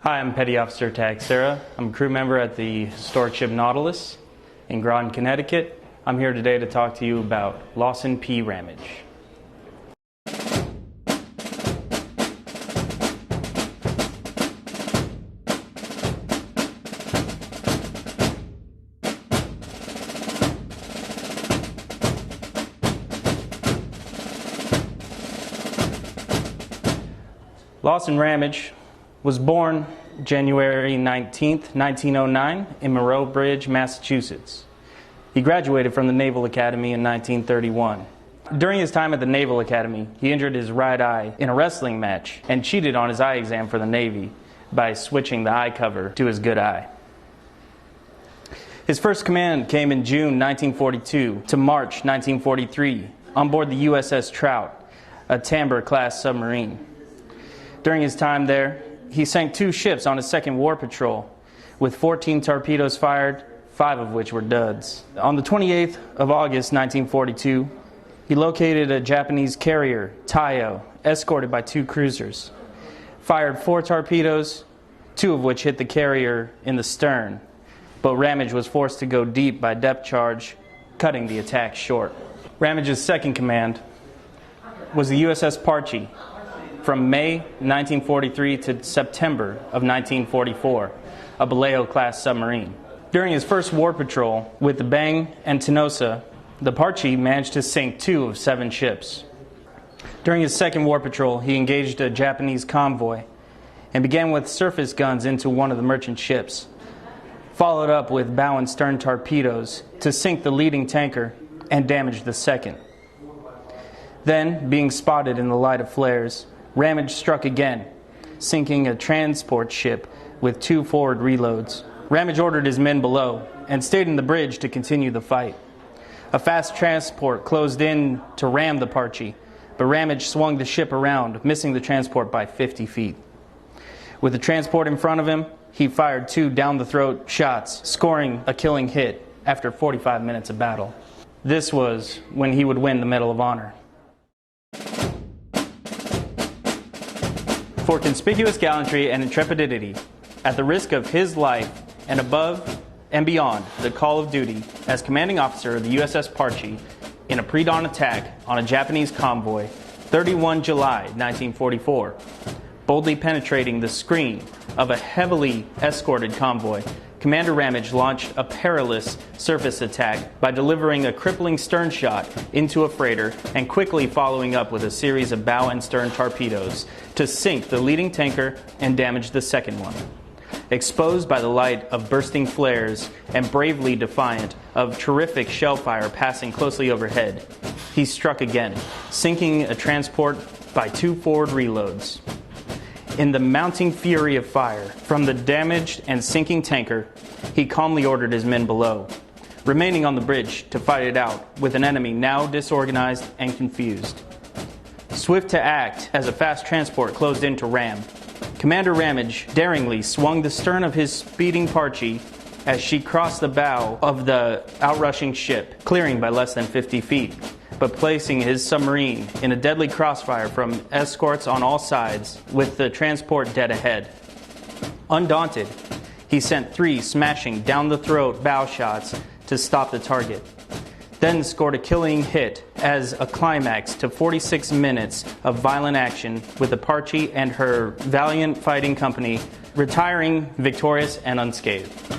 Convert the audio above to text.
Hi, I'm Petty Officer Tag Sarah. I'm a crew member at the historic ship Nautilus in Groton, Connecticut. I'm here today to talk to you about Lawson P. Ramage. Lawson Ramage was born January 19, 1909 in Moreau Bridge, Massachusetts. He graduated from the Naval Academy in 1931. During his time at the Naval Academy, he injured his right eye in a wrestling match and cheated on his eye exam for the Navy by switching the eye cover to his good eye. His first command came in June 1942 to March 1943 on board the USS Trout, a Tamber-class submarine. During his time there, he sank 2 ships on his second war patrol, with 14 torpedoes fired, 5 of which were duds. On the 28th of August 1942, he located a Japanese carrier, Taiyo, escorted by 2 cruisers. Fired 4 torpedoes, 2 of which hit the carrier in the stern, but Ramage was forced to go deep by depth charge, cutting the attack short. Ramage's second command was the USS Parche, from May 1943 to September of 1944, a Vallejo-class submarine. During his first war patrol with the Bang and Tenosa, the Parche managed to sink 2 of 7 ships. During his second war patrol, he engaged a Japanese convoy and began with surface guns into one of the merchant ships, followed up with bow and stern torpedoes to sink the leading tanker and damage the second. Then, being spotted in the light of flares, Ramage struck again, sinking a transport ship with 2 forward reloads. Ramage ordered his men below and stayed in the bridge to continue the fight. A fast transport closed in to ram the Parche, but Ramage swung the ship around, missing the transport by 50 feet. With the transport in front of him, he fired 2 down-the-throat shots, scoring a killing hit after 45 minutes of battle. This was when he would win the Medal of Honor. For conspicuous gallantry and intrepidity, at the risk of his life and above and beyond the call of duty as commanding officer of the USS Parche in a pre-dawn attack on a Japanese convoy, 31 July 1944, boldly penetrating the screen of a heavily escorted convoy, Commander Ramage launched a perilous surface attack by delivering a crippling stern shot into a freighter and quickly following up with a series of bow and stern torpedoes to sink the leading tanker and damage the second one. Exposed by the light of bursting flares and bravely defiant of terrific shell fire passing closely overhead, he struck again, sinking a transport by 2 forward reloads. In the mounting fury of fire from the damaged and sinking tanker, he calmly ordered his men below, remaining on the bridge to fight it out with an enemy now disorganized and confused. Swift to act as a fast transport closed in to ram, Commander Ramage daringly swung the stern of his speeding Parche as she crossed the bow of the outrushing ship, clearing by less than 50 feet. But placing his submarine in a deadly crossfire from escorts on all sides, with the transport dead ahead. Undaunted, he sent 3 smashing down-the-throat bow shots to stop the target, then scored a killing hit as a climax to 46 minutes of violent action, with the Parche and her valiant fighting company retiring victorious and unscathed.